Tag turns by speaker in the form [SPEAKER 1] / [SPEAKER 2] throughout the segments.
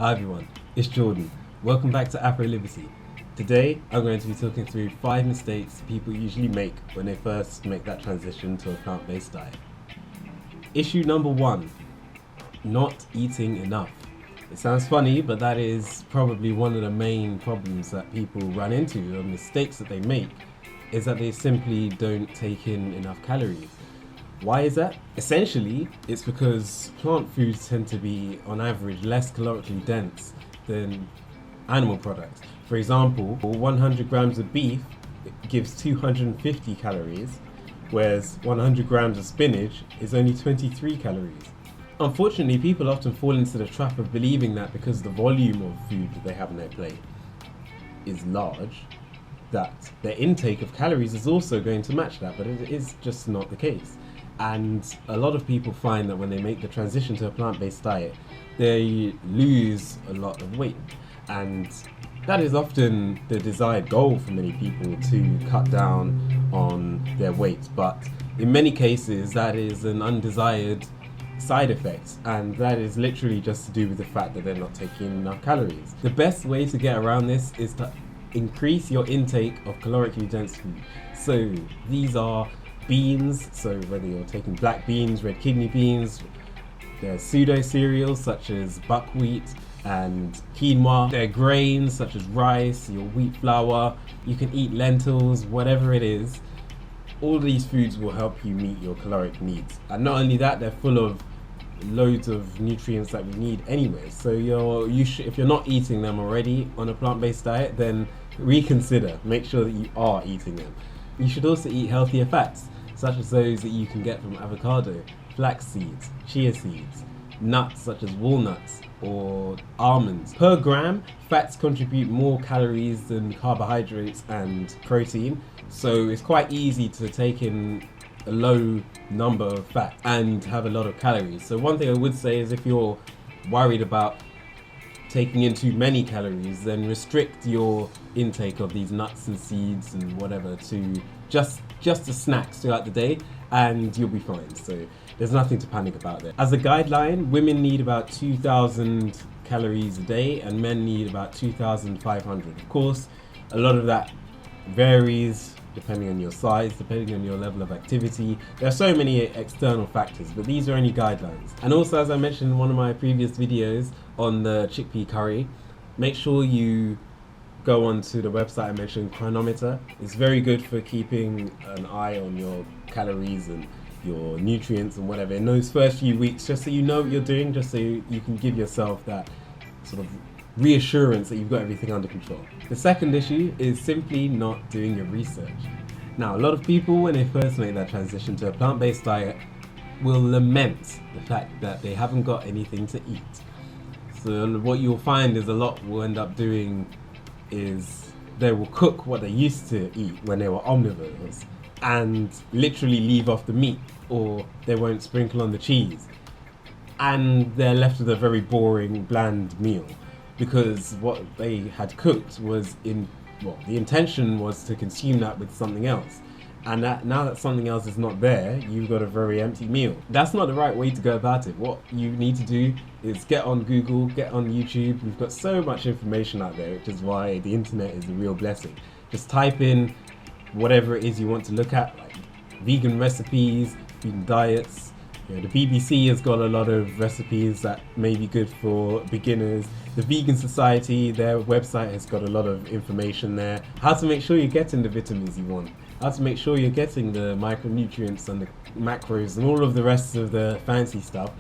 [SPEAKER 1] Hi everyone, it's Jordan. Welcome back to AfroLivity. Today I'm going to be talking through 5 mistakes people usually make when they first make that transition to a plant-based diet. Issue number 1, not eating enough. It sounds funny, but that is probably one of the main problems that people run into, or mistakes that they make, is that they simply don't take in enough calories. Why is that? Essentially, it's because plant foods tend to be, on average, less calorically dense than animal products. For example, 100 grams of beef gives 250 calories, whereas 100 grams of spinach is only 23 calories. Unfortunately, people often fall into the trap of believing that because the volume of food that they have on their plate is large, that their intake of calories is also going to match that, but it is just not the case. And a lot of people find that when they make the transition to a plant-based diet, they lose a lot of weight, and that is often the desired goal for many people, to cut down on their weight. But in many cases that is an undesired side effect, and that is literally just to do with the fact that they're not taking enough calories. The best way to get around this is to increase your intake of calorically dense food. So these are beans, so whether you're taking black beans, red kidney beans, there's pseudo cereals such as buckwheat and quinoa, there are grains such as rice, your wheat flour, you can eat lentils, whatever it is. All these foods will help you meet your caloric needs, and not only that, they're full of loads of nutrients that we need anyway. So if you're not eating them already on a plant-based diet, then reconsider, make sure that you are eating them. You should also eat healthier fats, such as those that you can get from avocado, flax seeds, chia seeds, nuts such as walnuts or almonds. Per gram, fats contribute more calories than carbohydrates and protein, so it's quite easy to take in a low number of fat and have a lot of calories. So one thing I would say is, if you're worried about taking in too many calories, then restrict your intake of these nuts and seeds and whatever to just the snacks throughout the day, and you'll be fine. So there's nothing to panic about there. As a guideline, women need about 2,000 calories a day and men need about 2,500. Of course, a lot of that varies depending on your size, depending on your level of activity. There are so many external factors, but these are only guidelines. And also, as I mentioned in one of my previous videos on the chickpea curry, make sure you go onto the website I mentioned, Chronometer. It's very good for keeping an eye on your calories and your nutrients and whatever in those first few weeks, just so you know what you're doing, just so you can give yourself that sort of reassurance that you've got everything under control. The second issue is simply not doing your research. Now, a lot of people, when they first make that transition to a plant-based diet, will lament the fact that they haven't got anything to eat. So what you'll find is a lot will end up doing is they will cook what they used to eat when they were omnivores and literally leave off the meat, or they won't sprinkle on the cheese, and they're left with a very boring, bland meal, because what they had cooked was the intention was to consume that with something else, and now that something else is not there, you've got a very empty meal. That's not the right way to go about it. What you need to do is get on Google, get on YouTube. We've got so much information out there, which is why the internet is a real blessing. Just type in whatever it is you want to look at, like vegan recipes, vegan diets. The BBC has got a lot of recipes that may be good for beginners. The Vegan Society, their website has got a lot of information there. How to make sure you're getting the vitamins you want. How to make sure you're getting the micronutrients and the macros and all of the rest of the fancy stuff.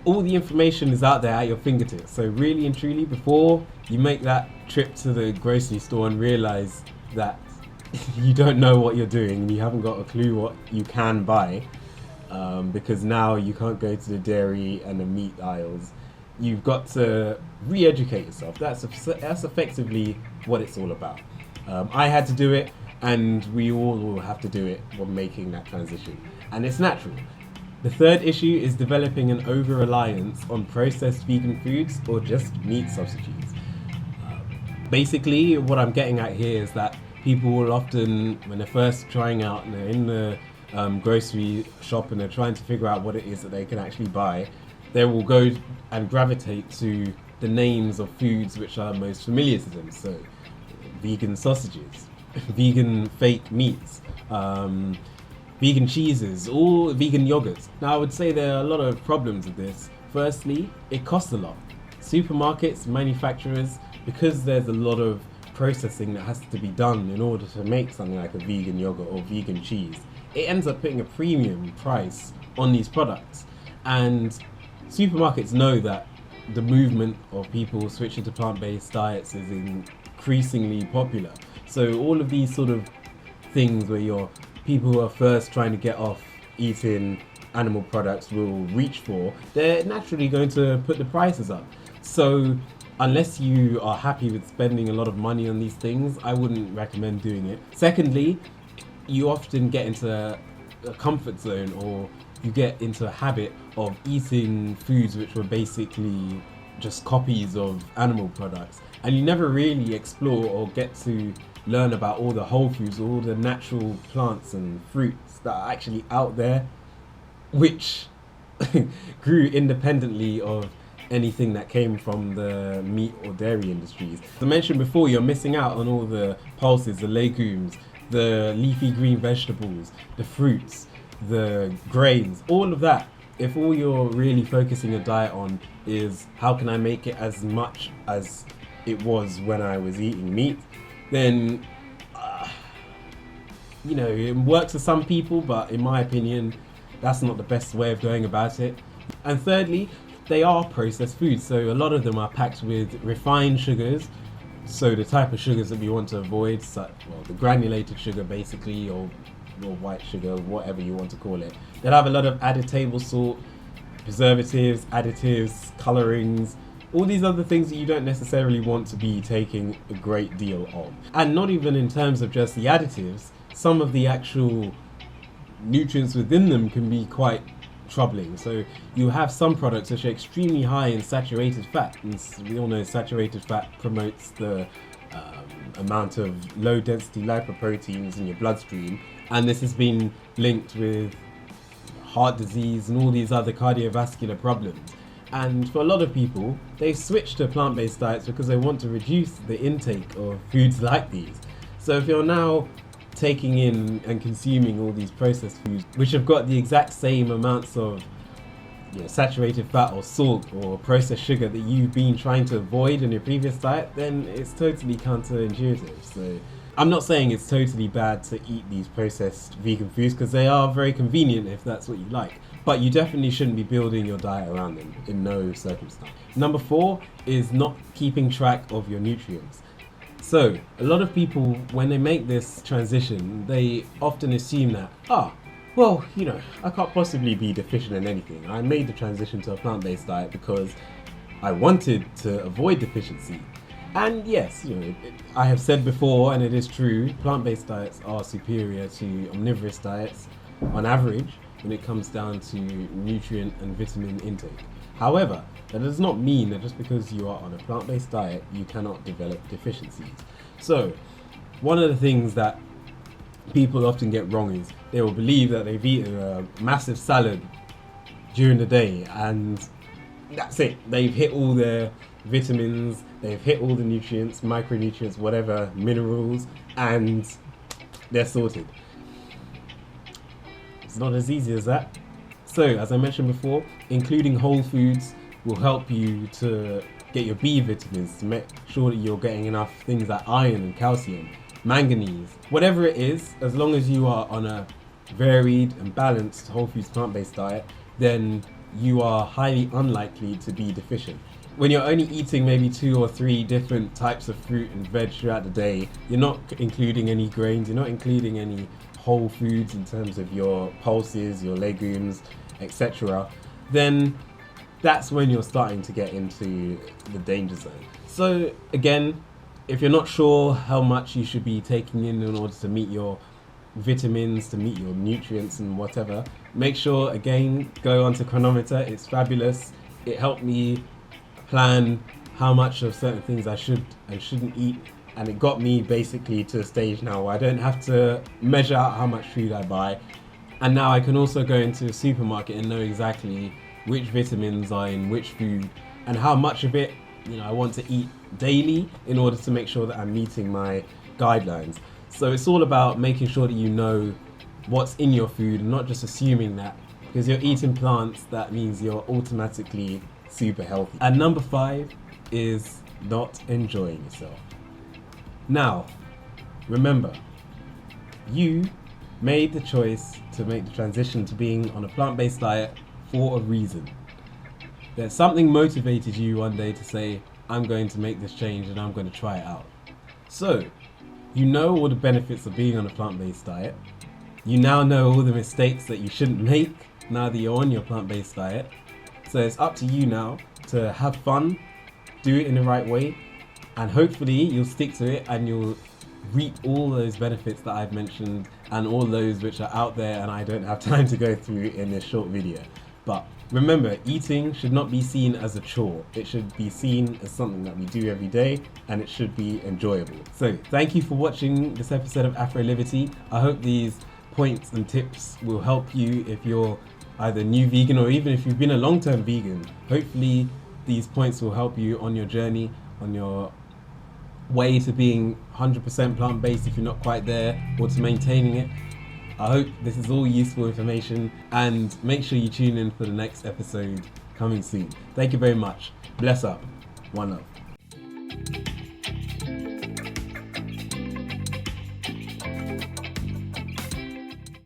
[SPEAKER 1] All the information is out there at your fingertips. So really and truly, before you make that trip to the grocery store and realize that you don't know what you're doing and you haven't got a clue what you can buy, because now you can't go to the dairy and the meat aisles, you've got to re-educate yourself. That's effectively what it's all about. I had to do it, and we all will have to do it when making that transition, and it's natural. The third issue is developing an over-reliance on processed vegan foods or just meat substitutes. Basically, what I'm getting at here is that people will often, when they're first trying out and they're in the grocery shop and they're trying to figure out what it is that they can actually buy, they will go and gravitate to the names of foods which are most familiar to them. So, vegan sausages, vegan fake meats, vegan cheeses, all vegan yogurts. Now, I would say there are a lot of problems with this. Firstly, it costs a lot. Supermarkets, manufacturers, because there's a lot of processing that has to be done in order to make something like a vegan yogurt or vegan cheese, it ends up putting a premium price on these products. And supermarkets know that the movement of people switching to plant-based diets is increasingly popular. So all of these sort of things where your people who are first trying to get off eating animal products will reach for, they're naturally going to put the prices up. So unless you are happy with spending a lot of money on these things, I wouldn't recommend doing it. Secondly, you often get into a comfort zone, or you get into a habit of eating foods which were basically just copies of animal products, and you never really explore or get to learn about all the whole foods, all the natural plants and fruits that are actually out there, which grew independently of anything that came from the meat or dairy industries. As I mentioned before, you're missing out on all the pulses, the legumes, the leafy green vegetables, the fruits, the grains, all of that. If all you're really focusing your diet on is how can I make it as much as it was when I was eating meat, then it works for some people, but in my opinion, that's not the best way of going about it. And thirdly, they are processed foods, so a lot of them are packed with refined sugars. So the type of sugars that we want to avoid, the granulated sugar basically, or white sugar, whatever you want to call it. They'll have a lot of added table salt, preservatives, additives, colorings, all these other things that you don't necessarily want to be taking a great deal of. And not even in terms of just the additives, some of the actual nutrients within them can be quite troubling. So you have some products which are extremely high in saturated fat, and we all know saturated fat promotes the amount of low density lipoproteins in your bloodstream, and this has been linked with heart disease and all these other cardiovascular problems. And for a lot of people, they've switched to plant-based diets because they want to reduce the intake of foods like these. So if you're now taking in and consuming all these processed foods which have got the exact same amounts of saturated fat or salt or processed sugar that you've been trying to avoid in your previous diet, then it's totally counterintuitive. So I'm not saying it's totally bad to eat these processed vegan foods, because they are very convenient if that's what you like, but you definitely shouldn't be building your diet around them in no circumstance. Number 4 is not keeping track of your nutrients. So a lot of people, when they make this transition, they often assume that, I can't possibly be deficient in anything. I made the transition to a plant-based diet because I wanted to avoid deficiency. And yes, I have said before, and it is true, plant-based diets are superior to omnivorous diets on average when it comes down to nutrient and vitamin intake. However, that does not mean that just because you are on a plant-based diet, you cannot develop deficiencies. So, one of the things that people often get wrong is they will believe that they've eaten a massive salad during the day and that's it. They've hit all their vitamins, they've hit all the nutrients, micronutrients, whatever, minerals, and they're sorted. It's not as easy as that. So, as I mentioned before, including whole foods will help you to get your B vitamins, to make sure that you're getting enough things like iron and calcium, manganese, whatever it is. As long as you are on a varied and balanced whole foods plant-based diet, then you are highly unlikely to be deficient. When you're only eating maybe 2 or 3 different types of fruit and veg throughout the day, you're not including any grains, you're not including any whole foods in terms of your pulses, your legumes, etc., then that's when you're starting to get into the danger zone. So again, if you're not sure how much you should be taking in order to meet your vitamins, to meet your nutrients and whatever, make sure, again, go onto Chronometer. It's fabulous. It helped me plan how much of certain things I should and shouldn't eat, and it got me basically to a stage now where I don't have to measure out how much food I buy, and now I can also go into a supermarket and know exactly which vitamins are in which food and how much of it I want to eat daily in order to make sure that I'm meeting my guidelines. So it's all about making sure that you know what's in your food and not just assuming that because you're eating plants, that means you're automatically super healthy. And number 5 is not enjoying yourself. Now, remember, you made the choice to make the transition to being on a plant-based diet for a reason. That something motivated you one day to say, I'm going to make this change and I'm going to try it out. So, you know all the benefits of being on a plant-based diet. You now know all the mistakes that you shouldn't make now that you're on your plant-based diet. So it's up to you now to have fun, do it in the right way, and hopefully you'll stick to it and you'll reap all those benefits that I've mentioned and all those which are out there and I don't have time to go through in this short video. But remember, eating should not be seen as a chore. It should be seen as something that we do every day and it should be enjoyable. So thank you for watching this episode of AfroLivity. I hope these points and tips will help you if you're either new vegan or even if you've been a long-term vegan. Hopefully these points will help you on your journey, on your way to being 100% plant-based if you're not quite there, or to maintaining it. I hope this is all useful information, and make sure you tune in for the next episode coming soon. Thank you very much. Bless up. One love.